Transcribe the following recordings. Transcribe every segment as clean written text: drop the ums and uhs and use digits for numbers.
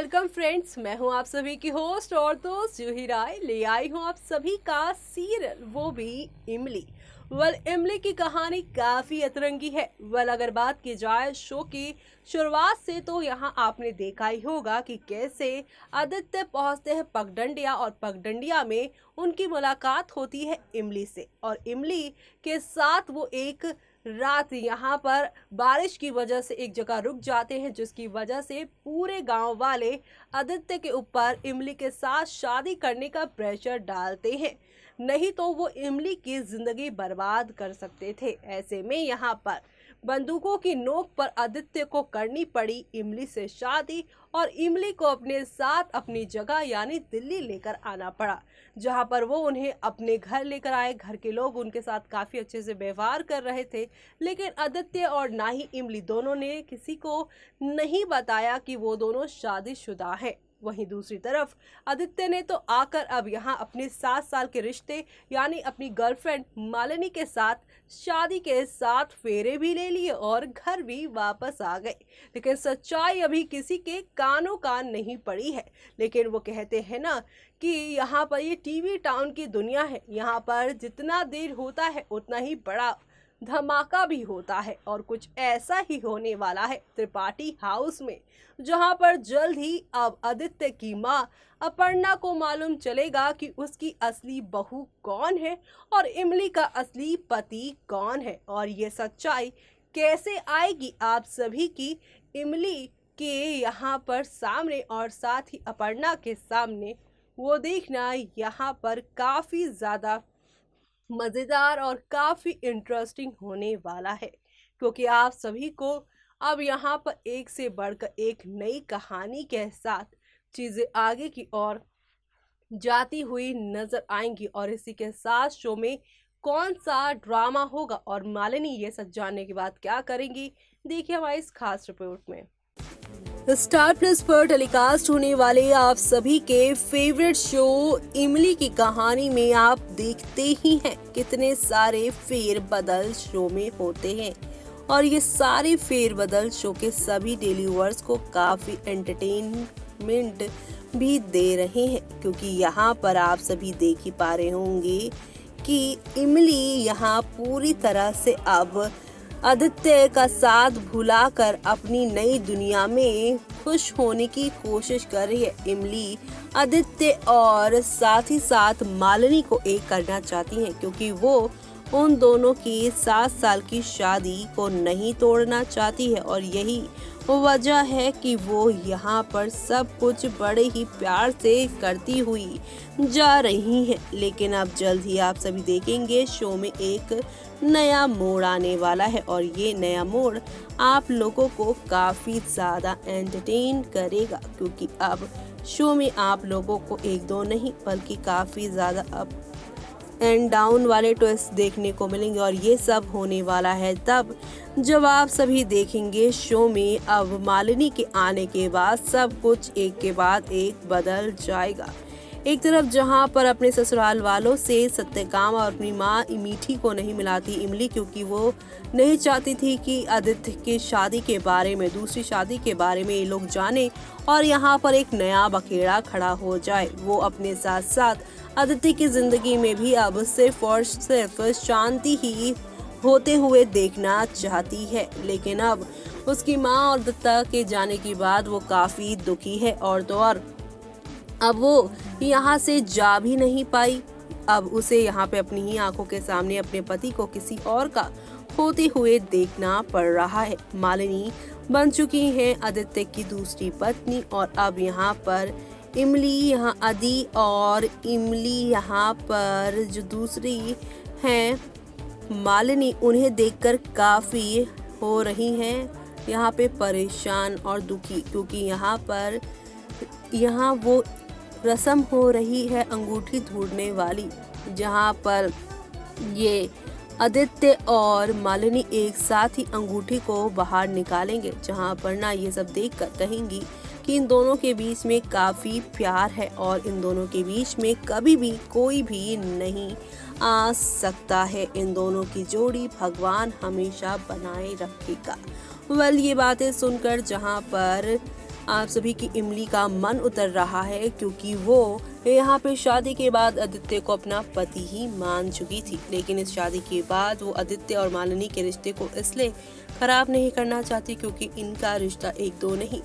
Welcome friends, मैं हूं आप सभी की होस्ट और दोस्त जूही राय। ले आई हूं आप सभी का सीरियल, वो भी इमली। इमली की कहानी काफी अतरंगी है। अगर बात की जाए शो की शुरुआत से, तो यहाँ आपने देखा ही होगा कि कैसे आदित्य पहुंचते हैं पगडंडिया और पगडंडिया में उनकी मुलाकात होती है इमली से। और इमली के साथ वो एक रात यहाँ पर बारिश की वजह से एक जगह रुक जाते हैं, जिसकी वजह से पूरे गांव वाले आदित्य के ऊपर इमली के साथ शादी करने का प्रेशर डालते हैं। नहीं तो वो इमली की जिंदगी बर्बाद कर सकते थे। ऐसे में यहाँ पर बंदूकों की नोक पर आदित्य को करनी पड़ी इमली से शादी और इमली को अपने साथ अपनी जगह यानी दिल्ली लेकर आना पड़ा, जहां पर वो उन्हें अपने घर लेकर आए। घर के लोग उनके साथ काफी अच्छे से व्यवहार कर रहे थे, लेकिन आदित्य और ना ही इमली दोनों ने किसी को नहीं बताया कि वो दोनों शादीशुदा है। वहीं दूसरी तरफ आदित्य ने तो आकर अब यहाँ अपने 7 साल के रिश्ते यानी अपनी गर्लफ्रेंड मालिनी के साथ शादी के साथ फेरे भी ले लिए और घर भी वापस आ गए। लेकिन सच्चाई अभी किसी के कानों कान नहीं पड़ी है। लेकिन वो कहते हैं ना कि यहाँ पर ये टीवी टाउन की दुनिया है। यहाँ पर जितना देर होता है उतना ही बड़ा धमाका भी होता है, और कुछ ऐसा ही होने वाला है त्रिपाठी हाउस में, जहां पर जल्द ही अब आदित्य की मां अपर्णा को मालूम चलेगा कि उसकी असली बहू कौन है और इमली का असली पति कौन है। और ये सच्चाई कैसे आएगी आप सभी की इमली के यहाँ पर सामने और साथ ही अपर्णा के सामने, वो देखना यहाँ पर काफी ज्यादा मज़ेदार और काफ़ी इंटरेस्टिंग होने वाला है। क्योंकि आप सभी को अब यहाँ पर एक से बढ़कर एक नई कहानी के साथ चीज़ें आगे की ओर जाती हुई नजर आएंगी। और इसी के साथ शो में कौन सा ड्रामा होगा और मालिनी ये सब जानने के बाद क्या करेंगी, देखिए हमारी इस खास रिपोर्ट में। स्टार प्लस पर टेलीकास्ट होने वाले आप सभी के फेवरेट शो इमली की कहानी में आप देखते ही हैं कितने सारे फेर बदल शो में होते हैं। और ये सारे फेर बदल शो के सभी डेली व्यूअर्स को काफी एंटरटेनमेंट भी दे रहे हैं, क्योंकि यहाँ पर आप सभी देख ही पा रहे होंगे कि इमली यहाँ पूरी तरह से अब आदित्य का साथ भुलाकर अपनी नई दुनिया में खुश होने की कोशिश कर रही है। इमली आदित्य और साथ ही साथ मालिनी को एक करना चाहती हैं, क्योंकि वो उन दोनों की 7 साल की शादी को नहीं तोड़ना चाहती है। और यही वजह है कि वो यहाँ पर सब कुछ बड़े ही प्यार से करती हुई जा रही हैं। लेकिन अब जल्द ही आप सभी देखेंगे शो में एक नया मोड़ आने वाला है, और ये नया मोड़ आप लोगों को काफ़ी ज़्यादा एंटरटेन करेगा, क्योंकि अब शो में आप लोगों को एक दो नहीं बल्कि काफ़ी ज़्यादा अप एंड डाउन वाले ट्विस्ट देखने को मिलेंगे। और ये सब होने वाला है तब जब आप सभी देखेंगे शो में अब मालिनी के आने के बाद सब कुछ एक के बाद एक बदल जाएगा। एक तरफ जहां पर अपने ससुराल वालों से सत्यकाम और अपनी माँ मीठी को नहीं मिलाती इमली, क्योंकि वो नहीं चाहती थी कि आदित्य की शादी के बारे में, दूसरी शादी के बारे में ये लोग जाने और यहाँ पर एक नया बखेड़ा खड़ा हो जाए। वो अपने साथ साथ आदित्य की जिंदगी में भी अब सिर्फ और सिर्फ शांति ही होते हुए देखना चाहती है। लेकिन अब उसकी माँ और दत्ता के जाने के बाद वो काफी दुखी है, और तो और अब वो यहाँ से जा भी नहीं पाई। अब उसे यहाँ पे अपनी ही आंखों के सामने अपने पति को किसी और का होते हुए देखना पड़ रहा है। मालिनी बन चुकी हैं आदित्य की दूसरी पत्नी, और अब यहाँ पर इमली यहाँ आदि और इमली यहाँ पर जो दूसरी हैं मालिनी, उन्हें देखकर काफ़ी हो रही हैं यहाँ पे परेशान और दुखी, क्योंकि यहाँ वो रस्म हो रही है अंगूठी ढूंढने वाली, जहाँ पर ये आदित्य और मालिनी एक साथ ही अंगूठी को बाहर निकालेंगे, जहाँ पर ना ये सब देखकर कहेंगी कि इन दोनों के बीच में काफ़ी प्यार है और इन दोनों के बीच में कभी भी कोई भी नहीं आ सकता है। इन दोनों की जोड़ी भगवान हमेशा बनाए रखेगा। ये बातें सुनकर जहाँ पर आप सभी की इमली का मन उतर रहा है, क्योंकि वो यहाँ पे शादी के बाद आदित्य को अपना पति ही मान चुकी थी। लेकिन इस शादी के बाद वो आदित्य और मालिनी के रिश्ते को इसलिए खराब नहीं करना चाहती क्योंकि इनका रिश्ता एक दो नहीं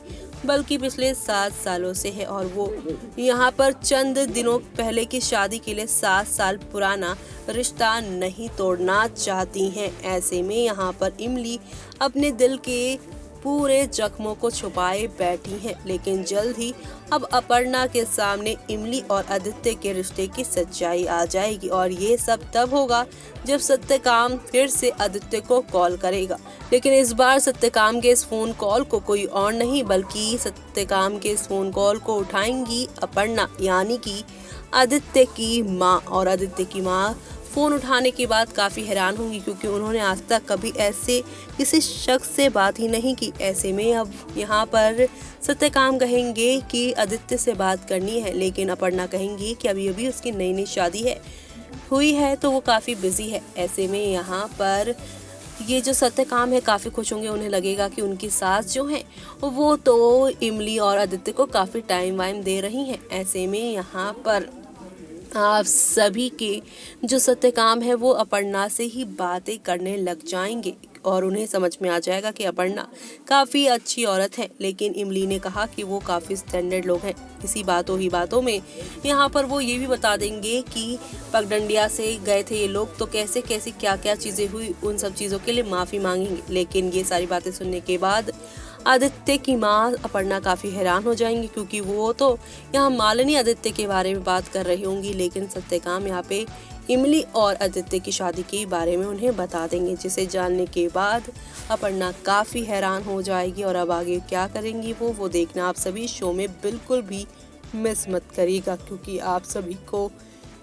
बल्कि पिछले 7 सालों से है, और वो यहाँ पर चंद दिनों पहले की शादी के लिए 7 साल पुराना रिश्ता नहीं तोड़ना चाहती हैं। ऐसे में यहाँ पर इमली अपने दिल के पूरे जख्मों को छुपाए बैठी हैं, लेकिन जल्द ही अब अपर्णा के सामने इमली और आदित्य के रिश्ते की सच्चाई आ जाएगी। और ये सब तब होगा जब सत्यकाम फिर से आदित्य को कॉल करेगा। लेकिन इस बार सत्यकाम के इस फोन कॉल को कोई और नहीं बल्कि सत्यकाम के इस फोन कॉल को उठाएंगी अपर्णा, यानी कि आदित्य की माँ। और आदित्य की माँ फ़ोन उठाने के बाद काफ़ी हैरान होंगी, क्योंकि उन्होंने आज तक कभी ऐसे किसी शख्स से बात ही नहीं की। ऐसे में अब यहाँ पर सत्यकाम कहेंगे कि आदित्य से बात करनी है, लेकिन अपर्णा कहेंगी कि अभी अभी उसकी नई नई शादी हुई है तो वो काफ़ी बिजी है। ऐसे में यहाँ पर ये जो सत्यकाम है काफ़ी खुश होंगे, उन्हें लगेगा कि उनकी सास जो है वो तो इमली और आदित्य को काफ़ी टाइम वाइम दे रही हैं। ऐसे में यहाँ पर आप सभी के जो सत्यकाम है वो अपर्णा से ही बातें करने लग जाएंगे, और उन्हें समझ में आ जाएगा कि अपर्णा काफ़ी अच्छी औरत है। लेकिन इमली ने कहा कि वो काफ़ी स्टैंडर्ड लोग हैं। इसी बातों में यहाँ पर वो ये भी बता देंगे कि पगडंडिया से गए थे ये लोग, तो कैसे कैसे क्या क्या चीज़ें हुई, उन सब चीज़ों के लिए माफ़ी मांगेंगे। लेकिन ये सारी बातें सुनने के बाद आदित्य की माँ अपर्णा काफ़ी हैरान हो जाएंगी, क्योंकि वो तो यहाँ मालिनी आदित्य के बारे में बात कर रही होंगी, लेकिन सत्यकाम यहाँ पे इमली और आदित्य की शादी के बारे में उन्हें बता देंगे, जिसे जानने के बाद अपर्णा काफ़ी हैरान हो जाएगी। और अब आगे क्या करेंगी वो देखना आप सभी शो में बिल्कुल भी मिस मत करिएगा, क्योंकि आप सभी को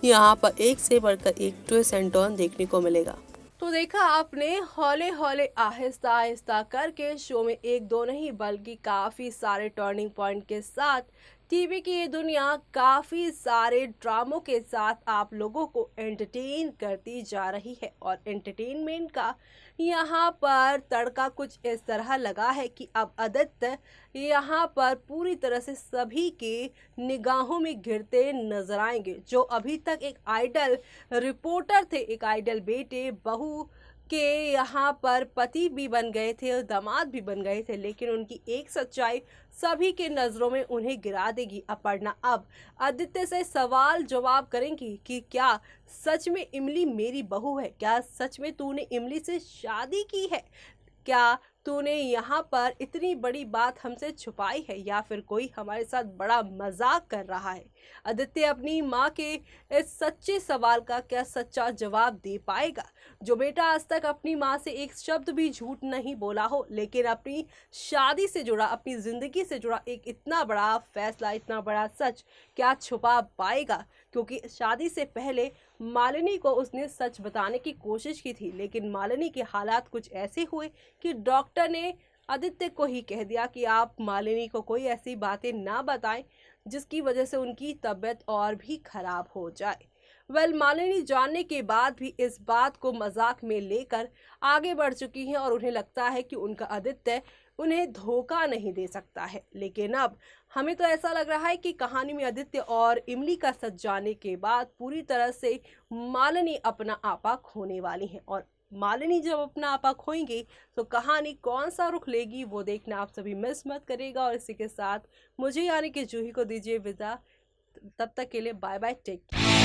यहाँ पर एक से बढ़कर एक ट्विस्ट एंड टर्न देखने को मिलेगा। तो देखा आपने, हौले हौले आहिस्ता आहिस्ता करके शो में एक दो नहीं बल्कि काफ़ी सारे टर्निंग पॉइंट के साथ टीवी की ये दुनिया काफ़ी सारे ड्रामों के साथ आप लोगों को एंटरटेन करती जा रही है। और एंटरटेनमेंट का यहाँ पर तड़का कुछ इस तरह लगा है कि अब आदित्य यहाँ पर पूरी तरह से सभी के निगाहों में गिरते नजर आएंगे। जो अभी तक एक आइडल रिपोर्टर थे, एक आइडल बेटे बहू के यहाँ पर पति भी बन गए थे और दामाद भी बन गए थे, लेकिन उनकी एक सच्चाई सभी के नज़रों में उन्हें गिरा देगी। अपर्णा अब आदित्य से सवाल जवाब करेंगी कि क्या सच में इमली मेरी बहू है, क्या सच में तूने इमली से शादी की है, क्या तूने यहाँ पर इतनी बड़ी बात हमसे छुपाई है, या फिर कोई हमारे साथ बड़ा मजाक कर रहा है। आदित्य अपनी माँ के इस सच्चे सवाल का क्या सच्चा जवाब दे पाएगा। जो बेटा आज तक अपनी माँ से एक शब्द भी झूठ नहीं बोला हो, लेकिन अपनी शादी से जुड़ा, अपनी जिंदगी से जुड़ा एक इतना बड़ा फैसला, इतना बड़ा सच क्या छुपा पाएगा। क्योंकि शादी से पहले मालिनी को उसने सच बताने की कोशिश की थी, लेकिन मालिनी के हालात कुछ ऐसे हुए कि डॉक्टर ने आदित्य को ही कह दिया कि आप मालिनी को कोई ऐसी बातें ना बताएं जिसकी वजह से उनकी तबीयत और भी खराब हो जाए। मालिनी जानने के बाद भी इस बात को मजाक में लेकर आगे बढ़ चुकी हैं, और उन्हें लगता है कि उनका आदित्य उन्हें धोखा नहीं दे सकता है। लेकिन अब हमें तो ऐसा लग रहा है कि कहानी में आदित्य और इमली का सच जानने के बाद पूरी तरह से मालिनी अपना आपा खोने वाली हैं, और मालिनी जब अपना आपा खोएंगी तो कहानी कौन सा रुख लेगी वो देखना आप सभी मिस मत करेगा। और इसी के साथ मुझे यानी कि जूही को दीजिए विदा। तब तक के लिए बाय बाय, टेक केयर।